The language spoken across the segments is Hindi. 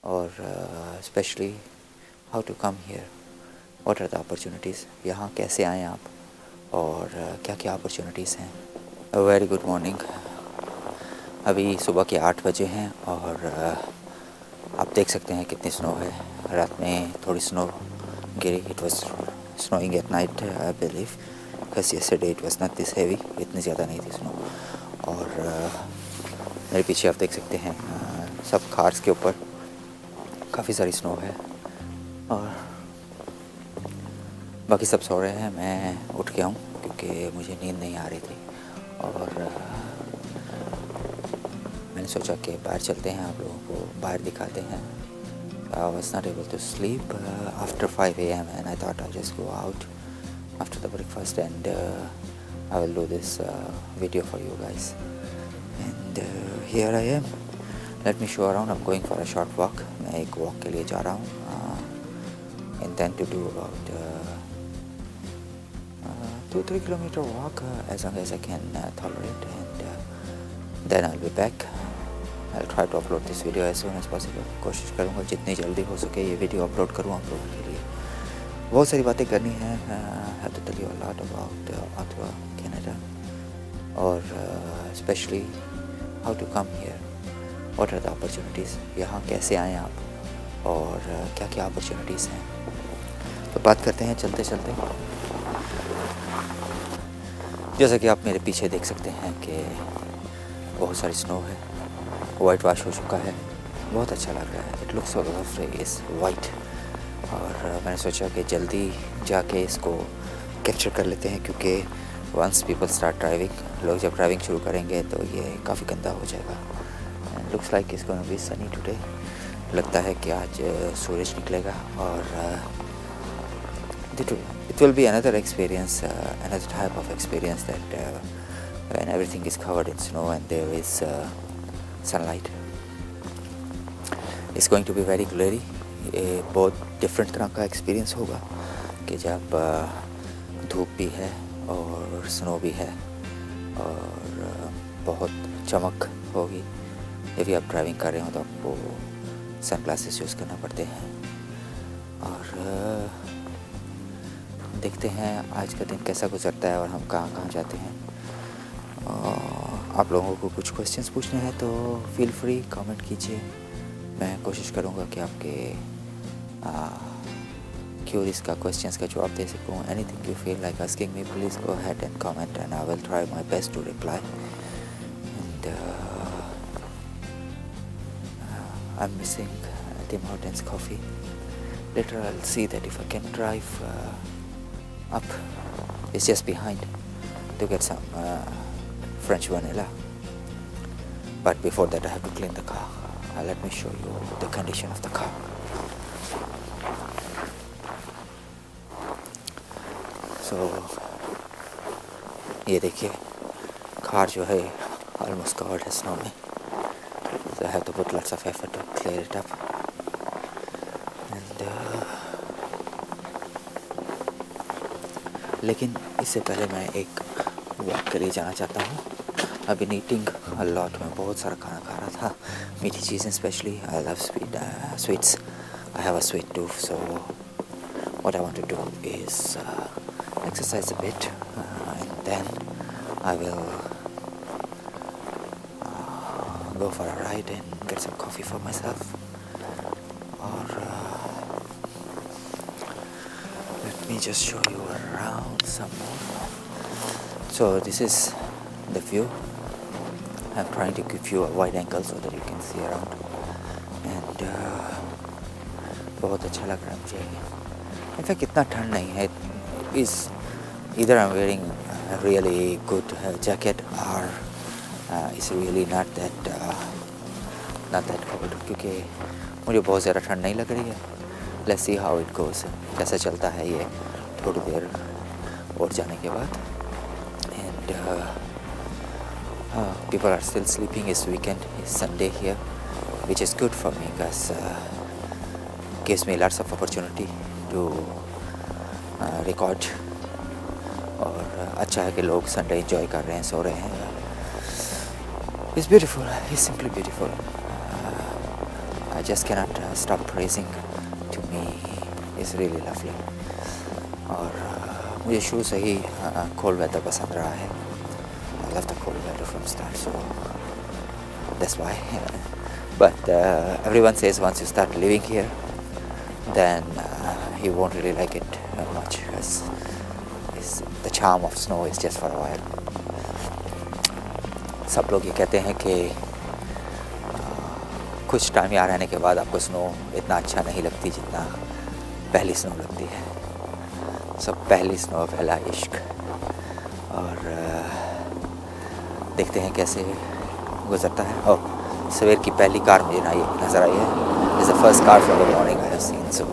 और specially how to come here, what are the opportunities, यहाँ कैसे आएँ आप और क्या क्या अपॉर्चुनिटीज़ हैं। Very good morning. अभी सुबह के 8 बजे हैं और आप देख सकते हैं कितनी स्नो है। रात में थोड़ी snow Giri. It was snowing at night I believe, because yesterday it was not this heavy, इतनी ज़्यादा नहीं थी स्नो। और मेरे पीछे आप देख सकते हैं सब कार्स के ऊपर काफ़ी सारी स्नो है और बाकी सब सो रहे हैं। मैं उठ गया हूँ क्योंकि मुझे नींद नहीं आ रही थी और मैंने सोचा कि बाहर चलते हैं, आप लोगों को बाहर दिखाते हैं। I was not able to sleep after 5 a.m. and I thought I'll just go out after the breakfast and I will do this video for you guys. And here I am. Let me show around. I'm going for a short walk. मैं एक walk के लिए जा रहा हूँ. Intend to do about 2-3 kilometer walk as long as I can tolerate, and then I'll be back. I'll try to upload this video as soon as possible. कोशिश करूँगा जितनी जल्दी हो सके ये वीडियो अपलोड करूँ आप लोगों के लिए। बहुत सारी बातें करनी हैं। have to tell you a lot about Ottawa, Canada, और especially how to come here, what are the opportunities, यहाँ कैसे आएँ आप और क्या क्या अपॉर्चुनिटीज़ हैं। तो बात करते हैं चलते चलते। जैसा कि आप मेरे पीछे देख सकते हैं कि बहुत सारी स्नो है, वाइट वॉश हो चुका है, बहुत अच्छा लग रहा है। It looks so lovely, is white. और मैंने सोचा कि जल्दी जाके इसको कैप्चर कर लेते हैं क्योंकि वंस पीपल स्टार्ट ड्राइविंग, लोग जब ड्राइविंग शुरू करेंगे तो ये काफ़ी गंदा हो जाएगा। And looks like it's gonna be Sunny today. लगता है कि आज सूरज निकलेगा और it will be another experience, another type of experience that when everything is covered in snow and there is sunlight. It's going to be very glary. ये बहुत डिफरेंट तरह का एक्सपीरियंस होगा कि जब धूप भी है और स्नो भी है और बहुत चमक होगी। जब भी आप ड्राइविंग कर रहे हो तो आपको सन ग्लासेस यूज़ करना पड़ते हैं। और देखते हैं आज का दिन कैसा गुजरता है और हम कहाँ कहाँ जाते हैं। आप लोगों को कुछ क्वेश्चंस पूछने हैं तो फील फ्री कमेंट कीजिए। मैं कोशिश करूँगा कि आपके क्यूरीज का क्वेश्चंस का जवाब दे सकूँ। Anything you feel like asking me, please go ahead and comment and I will try my best to reply. And I am missing Tim Hortons coffee. Later I'll see that if I can drive up, it's just behind, to get some French vanilla. But before that I have to clean the car. Let me show you the condition of the car. So ये देखिए कार जो है almost covered है snow में. So I have to put lots of effort to clear it up. लेकिन इससे पहले मैं एक वॉक के लिए जाना चाहता हूँ। I've been eating a lot, मैं बहुत सारा खाना खा रहा था, मीठी चीज़ें specially. I love sweets. I have a sweet tooth, so what I want to do is exercise a bit and then I will go for a ride and get some coffee for myself. और let me just show you around some more. So this is the view. I'm trying to give you a wide angle so that you can see around. And बहुत अच्छा लग रहा है मुझे। इनफैक्ट इतना ठंड नहीं है। Is either I'm wearing a really good jacket or it's really not that cold, क्योंकि मुझे बहुत ज़्यादा ठंड नहीं लग रही है। Let's see how it goes. कैसा चलता है ये थोड़ी देर और जाने के बाद। And people are still sleeping. It's weekend, it's Sunday here, which is good for me because gives me lots of opportunity to record. और अच्छा है कि लोग संडे एंजॉय कर रहे हैं, सो रहे हैं। It's beautiful. It's simply beautiful. I just cannot stop praising. To me, it's really lovely. और मुझे शुरू से ही cold weather पसंद रहा है. I love the cold weather from start, so that's why. But everyone says once you start living here, then you won't really like it much, because the charm of snow is just for a while. सब लोग ये कहते हैं कि कुछ टाइम यहाँ रहने के बाद आपको स्नो इतना अच्छा नहीं लगती जितना पहली स्नो लगती है. सब पहली स्नो, पहला इश्क. और देखते हैं कैसे गुजरता है. और सवेर की पहली कार मुझे नज़र आई है. Is the first car from the morning I have seen. So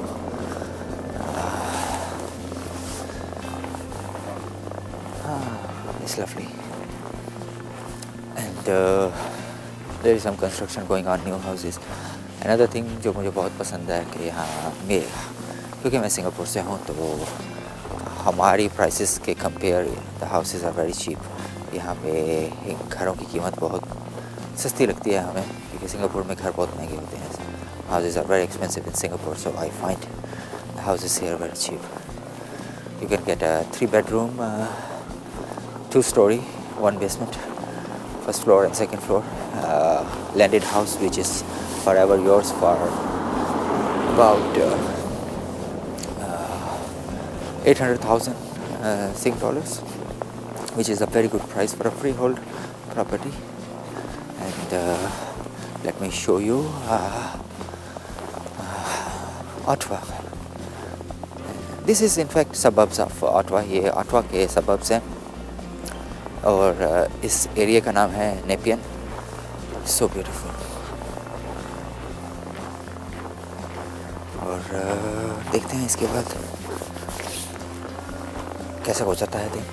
it's lovely. And there is some construction going on, new houses. Another thing जो मुझे बहुत पसंद है कि यहाँ में, क्योंकि मैं सिंगापुर से हूँ, तो हमारी प्राइसेस के compare the houses are very cheap. यहाँ पे घरों की कीमत बहुत सस्ती लगती है हमें, क्योंकि सिंगापुर में घर बहुत महंगे होते हैं. Houses are very expensive in Singapore, so I find the houses here very cheap. You can get a 3-bedroom, 2-story, 1 basement, first floor and second floor, landed house which is forever yours for about 800,000 Sing dollars, which is a very good price for a freehold property. And let me show you Ottawa. This is in fact suburbs of Ottawa. ये Ottawa के suburbs हैं, और इस एरिया का नाम है नेपियन. So beautiful. और देखते हैं इसके बाद कैसा हो जाता है दिन.